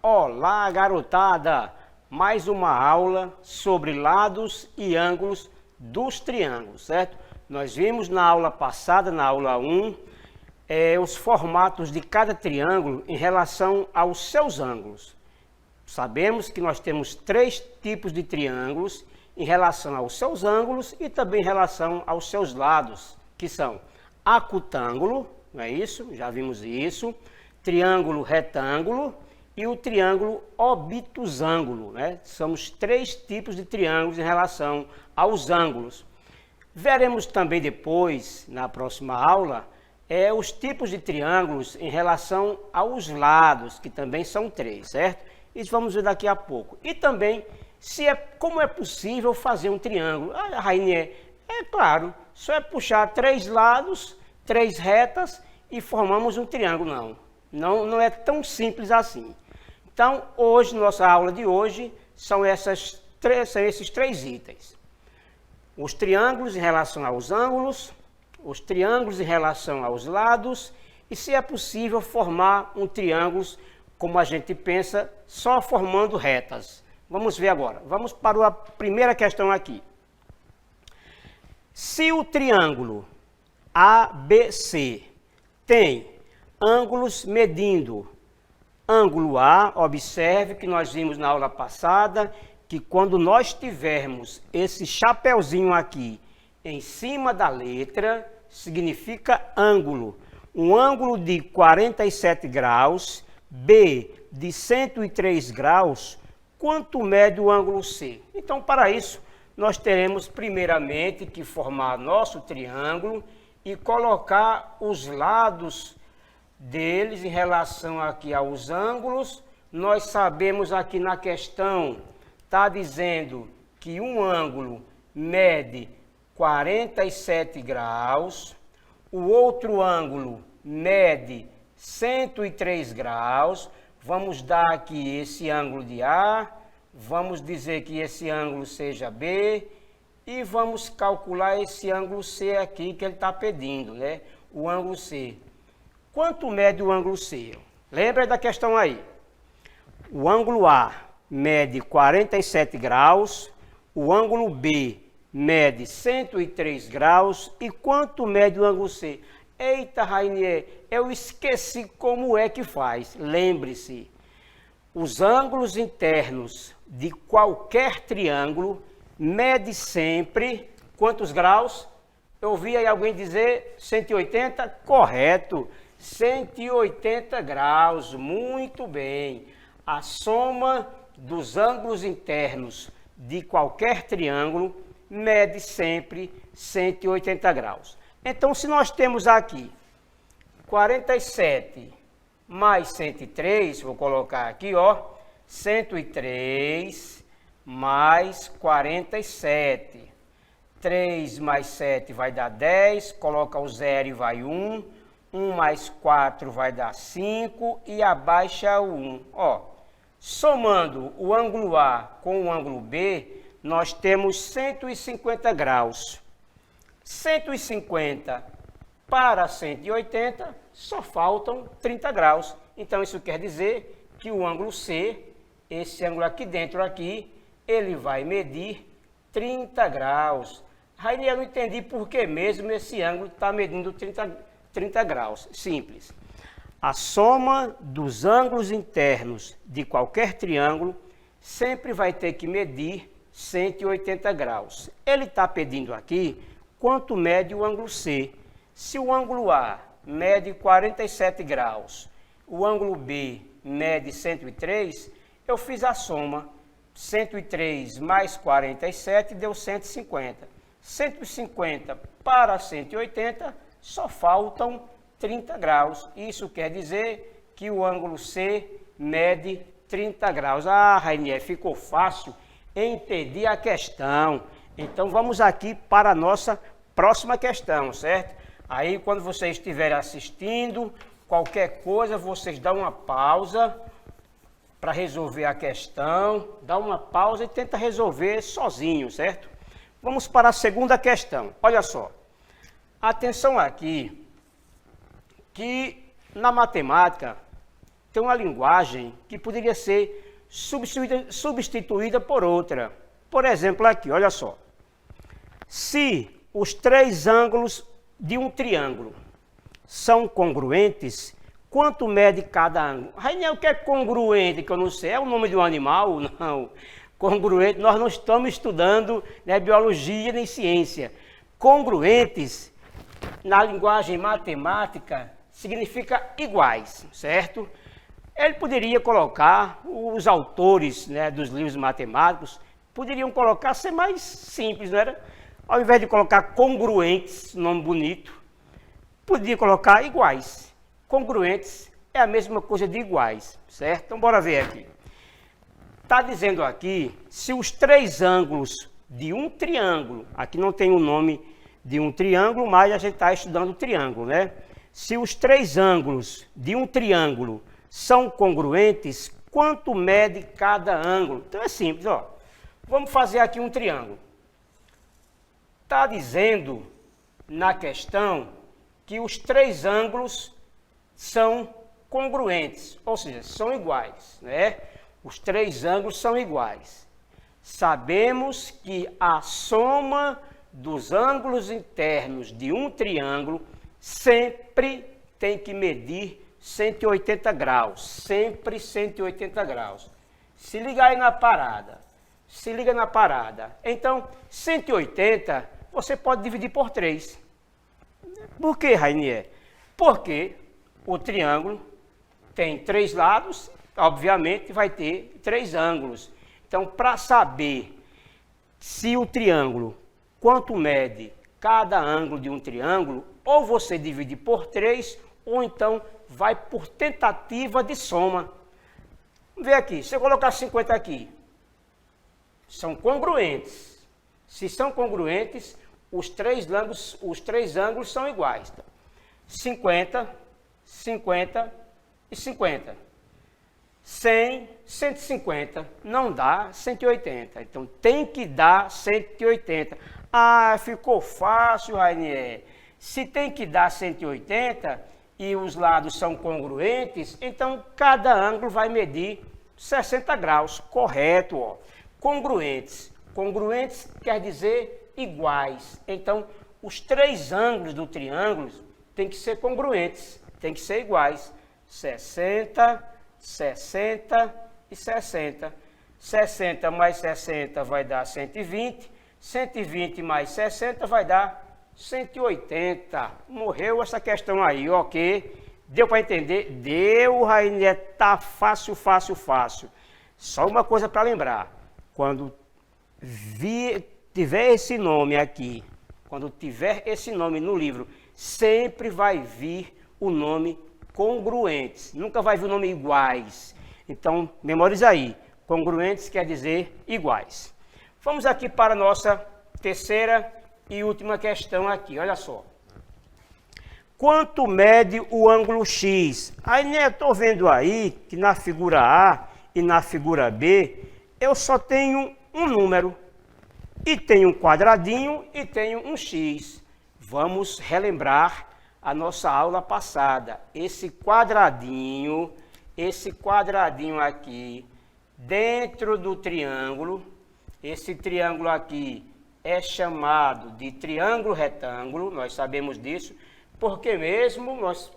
Olá, garotada! Mais uma aula sobre lados e ângulos dos triângulos, certo? Nós vimos na aula passada, na aula 1, os formatos de cada triângulo em relação aos seus ângulos. Sabemos que nós temos 3 tipos de triângulos em relação aos seus ângulos e também em relação aos seus lados, que são acutângulo, não é isso? Já vimos isso, triângulo retângulo e o triângulo obtusângulo, né? São os 3 tipos de triângulos em relação aos ângulos. Veremos também depois, na próxima aula, os tipos de triângulos em relação aos lados, que também são 3, certo? Isso vamos ver daqui a pouco. E também, como é possível fazer um triângulo. Ah, Rainier, é claro, só é puxar 3 lados, 3 retas e formamos um triângulo. Não é tão simples assim. Então, nossa aula de hoje são esses 3 itens. Os triângulos em relação aos ângulos, os triângulos em relação aos lados e se é possível formar um triângulo, como a gente pensa, só formando retas. Vamos ver agora. Vamos para a primeira questão aqui. Se o triângulo ABC tem ângulos medindo ângulo A, observe que nós vimos na aula passada que quando nós tivermos esse chapeuzinho aqui em cima da letra, significa ângulo. Um ângulo de 47 graus, B de 103 graus, quanto mede o ângulo C? Então, para isso, nós teremos primeiramente que formar nosso triângulo e colocar os lados deles em relação aqui aos ângulos. Nós sabemos aqui na questão, está dizendo que um ângulo mede 47 graus, o outro ângulo mede 103 graus. Vamos dar aqui esse ângulo de A, vamos dizer que esse ângulo seja B e vamos calcular esse ângulo C aqui que ele está pedindo, né? O ângulo C. Quanto mede o ângulo C? Lembra da questão aí? O ângulo A mede 47 graus, o ângulo B mede 103 graus e quanto mede o ângulo C? Eita, Rainier, eu esqueci como é que faz. Lembre-se, os ângulos internos de qualquer triângulo mede sempre quantos graus? Eu ouvi aí alguém dizer 180? Correto, 180 graus, muito bem. A soma dos ângulos internos de qualquer triângulo mede sempre 180 graus. Então, se nós temos aqui 47 mais 103, vou colocar aqui, 103 mais 47. 3 mais 7 vai dar 10, coloca o 0 e vai 1. 1 mais 4 vai dar 5 e abaixa o 1. Somando o ângulo A com o ângulo B, nós temos 150 graus. 150 para 180, só faltam 30 graus. Então, isso quer dizer que o ângulo C, esse ângulo aqui dentro, ele vai medir 30 graus. Rainier, eu não entendi por que mesmo esse ângulo está medindo 30 graus. Simples. A soma dos ângulos internos de qualquer triângulo sempre vai ter que medir 180 graus. Ele está pedindo aqui quanto mede o ângulo C. Se o ângulo A mede 47 graus, o ângulo B mede 103, eu fiz a soma. 103 mais 47 deu 150. 150 para 180, só faltam 30 graus. Isso quer dizer que o ângulo C mede 30 graus. Ah, Rainier, ficou fácil entender a questão. Então, vamos aqui para a nossa próxima questão, certo? Aí, quando vocês estiverem assistindo, qualquer coisa, vocês dão uma pausa para resolver a questão. Dá uma pausa e tenta resolver sozinho, certo? Vamos para a segunda questão. Olha só. Atenção aqui, que na matemática tem uma linguagem que poderia ser substituída por outra. Por exemplo, aqui, olha só. Se os três ângulos de um triângulo são congruentes, quanto mede cada ângulo? Rainha, o que é congruente, que eu não sei? É o nome de um animal? Não. Congruente, nós não estamos estudando, né, biologia nem ciência. Congruentes, na linguagem matemática, significa iguais, certo? Ele poderia colocar, os autores, né, dos livros matemáticos, poderiam colocar, ser mais simples, não era? Ao invés de colocar congruentes, nome bonito, podia colocar iguais. Congruentes é a mesma coisa de iguais, certo? Então, bora ver aqui. Está dizendo aqui, se os três ângulos de um triângulo, aqui não tem o nome de um triângulo, mas a gente está estudando o triângulo, né? Se os três ângulos de um triângulo são congruentes, quanto mede cada ângulo? Então é simples, ó. Vamos fazer aqui um triângulo. Está dizendo na questão que os três ângulos são congruentes, ou seja, são iguais, né? Os três ângulos são iguais. Sabemos que a soma dos ângulos internos de um triângulo sempre tem que medir 180 graus, sempre 180 graus. Se liga aí na parada, se liga na parada. Então, 180 você pode dividir por 3. Por que, Rainier? Porque o triângulo tem 3 lados, obviamente vai ter 3 ângulos. Então, para saber se o triângulo, quanto mede cada ângulo de um triângulo, ou você divide por 3, ou então vai por tentativa de soma. Vê aqui, se eu colocar 50 aqui, são congruentes. Se são congruentes, os três ângulos são iguais. 50, 50 e 50. 100, 150, não dá 180. Então, tem que dar 180. Ah, ficou fácil, Rainier. Se tem que dar 180 e os lados são congruentes, então cada ângulo vai medir 60 graus. Correto, ó. Congruentes. Congruentes quer dizer iguais. Então, os três ângulos do triângulo tem que ser congruentes, tem que ser iguais. 60, 60 e 60. 60 mais 60 vai dar 120. 120 mais 60 vai dar 180. Morreu essa questão aí, ok? Deu para entender? Deu, Rainier, tá fácil, fácil, fácil. Só uma coisa para lembrar. Quando tiver esse nome aqui, quando tiver esse nome no livro, sempre vai vir o nome congruentes. Nunca vai vir o nome iguais. Então, memoriza aí. Congruentes quer dizer iguais. Vamos aqui para a nossa terceira e última questão aqui. Olha só. Quanto mede o ângulo X? Aí, né, eu estou vendo aí que na figura A e na figura B, eu só tenho um número. E tem um quadradinho e tem um X. Vamos relembrar a nossa aula passada. Esse quadradinho aqui, dentro do triângulo, esse triângulo aqui é chamado de triângulo retângulo, nós sabemos disso, porque mesmo nós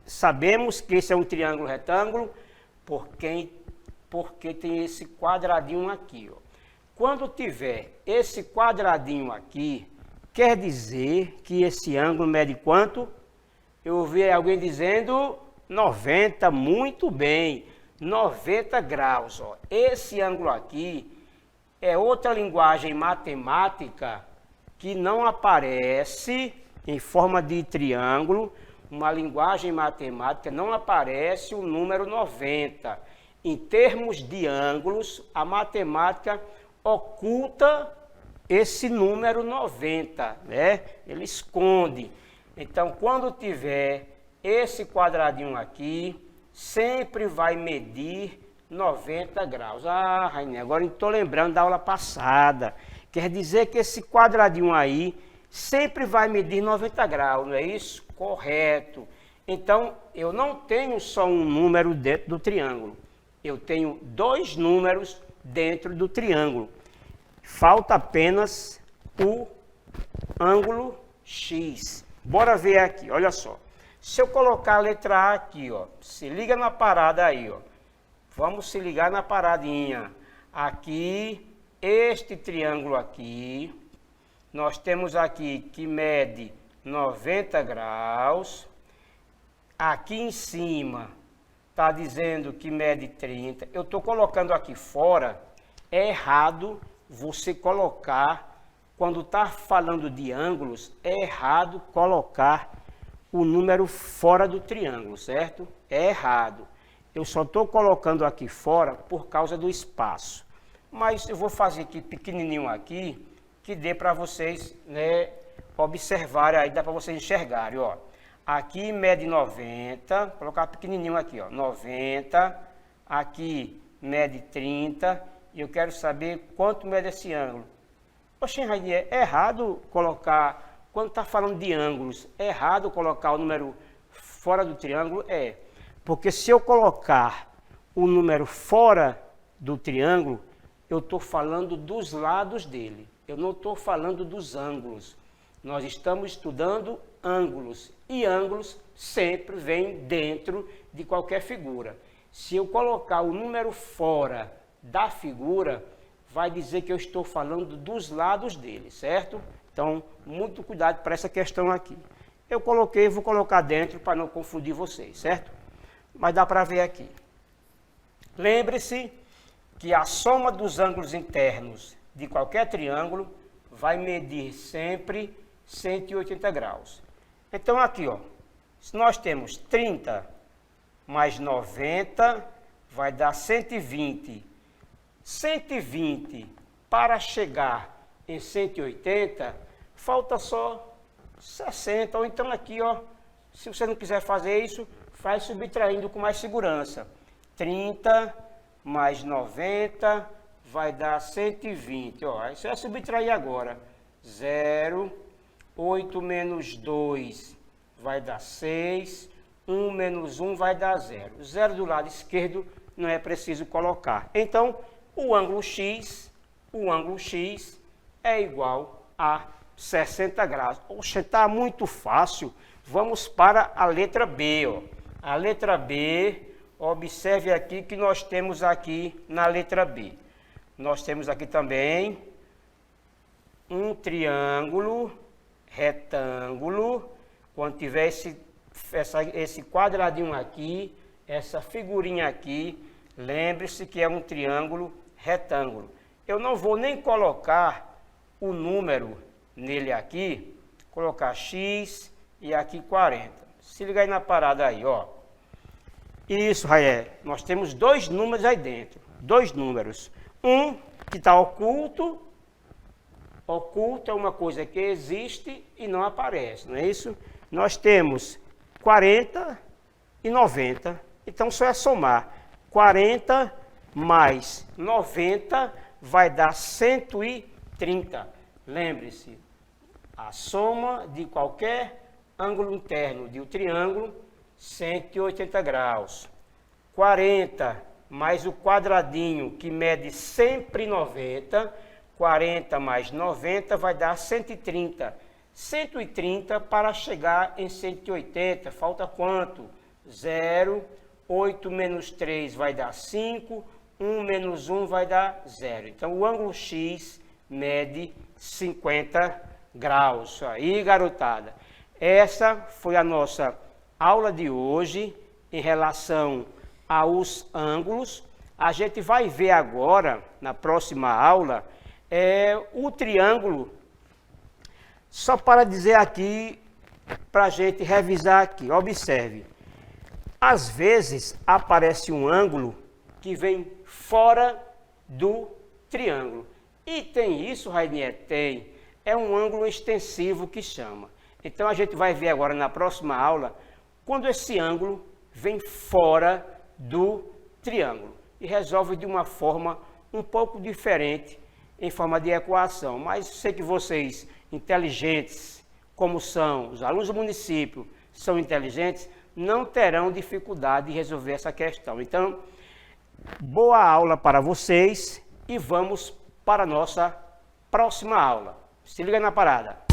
sabemos que esse é um triângulo retângulo, porque tem esse quadradinho aqui, ó. Quando tiver esse quadradinho aqui, quer dizer que esse ângulo mede quanto? Eu ouvi alguém dizendo 90, muito bem, 90 graus. Ó. Esse ângulo aqui é outra linguagem matemática que não aparece em forma de triângulo, uma linguagem matemática, não aparece o número 90. Em termos de ângulos, a matemática oculta esse número 90, né? Ele esconde. Então, quando tiver esse quadradinho aqui, sempre vai medir 90 graus. Ah, Rainha, agora estou lembrando da aula passada. Quer dizer que esse quadradinho aí sempre vai medir 90 graus, não é isso? Correto. Então, eu não tenho só um número dentro do triângulo. Eu tenho dois números dentro do triângulo. Falta apenas o ângulo X. Bora ver aqui, olha só. Se eu colocar a letra A aqui, ó, se liga na parada aí, ó. Vamos se ligar na paradinha. Aqui, este triângulo aqui, nós temos aqui que mede 90 graus. Aqui em cima está dizendo que mede 30. Eu estou colocando aqui fora. É errado você colocar, quando está falando de ângulos, é errado colocar o número fora do triângulo, certo? É errado. Eu só estou colocando aqui fora por causa do espaço. Mas eu vou fazer aqui pequenininho aqui, que dê para vocês, né, observarem aí, dá para vocês enxergarem, ó. Aqui mede 90, vou colocar pequenininho aqui, ó, 90, aqui mede 30, e eu quero saber quanto mede esse ângulo. Oxe, Rainier, é errado colocar, quando está falando de ângulos, é errado colocar o número fora do triângulo? É, porque se eu colocar o número fora do triângulo, eu estou falando dos lados dele, eu não estou falando dos ângulos. Nós estamos estudando ângulos, e ângulos sempre vêm dentro de qualquer figura. Se eu colocar o número fora da figura, vai dizer que eu estou falando dos lados dele, certo? Então, muito cuidado para essa questão aqui. Eu coloquei, vou colocar dentro para não confundir vocês, certo? Mas dá para ver aqui. Lembre-se que a soma dos ângulos internos de qualquer triângulo vai medir sempre 180 graus. Então, aqui, ó, se nós temos 30 mais 90, vai dar 120. 120 para chegar em 180, falta só 60. Ou então aqui, ó, se você não quiser fazer isso, faz subtraindo com mais segurança. 30 mais 90 vai dar 120. Ó, isso é subtrair agora. 0, 8 menos 2 vai dar 6, 1 menos 1 vai dar 0. 0 do lado esquerdo não é preciso colocar. Então, o ângulo X é igual a 60 graus. Oxe, está muito fácil. Vamos para a letra B. Ó. A letra B, observe aqui que nós temos aqui na letra B. Nós temos aqui também um triângulo retângulo. Quando tiver esse quadradinho aqui, essa figurinha aqui, lembre-se que é um triângulo retângulo. Eu não vou nem colocar o número nele aqui, colocar X e aqui 40. Se liga aí na parada aí, ó. Isso, Raé, nós temos dois números aí dentro, dois números. Um que está oculto. Oculto é uma coisa que existe e não aparece, não é isso? Nós temos 40 e 90, então só é somar. 40 mais 90 vai dar 130. Lembre-se, a soma de qualquer ângulo interno de um triângulo, 180 graus. 40 mais o quadradinho que mede sempre 90, 40 mais 90 vai dar 130. 130 para chegar em 180, falta quanto? 0, 8 menos 3 vai dar 5, 1 menos 1 vai dar 0. Então, o ângulo X mede 50 graus. Isso aí, garotada. Essa foi a nossa aula de hoje em relação aos ângulos. A gente vai ver agora, na próxima aula, o triângulo. Só para dizer aqui, para a gente revisar aqui, observe. Às vezes aparece um ângulo que vem fora do triângulo. E tem isso, Rainier? Tem. É um ângulo extensivo que chama. Então a gente vai ver agora na próxima aula, quando esse ângulo vem fora do triângulo. E resolve de uma forma um pouco diferente, em forma de equação. Mas sei que vocês, inteligentes como são, os alunos do município são inteligentes, não terão dificuldade de resolver essa questão. Então, boa aula para vocês e vamos para a nossa próxima aula. Se liga na parada.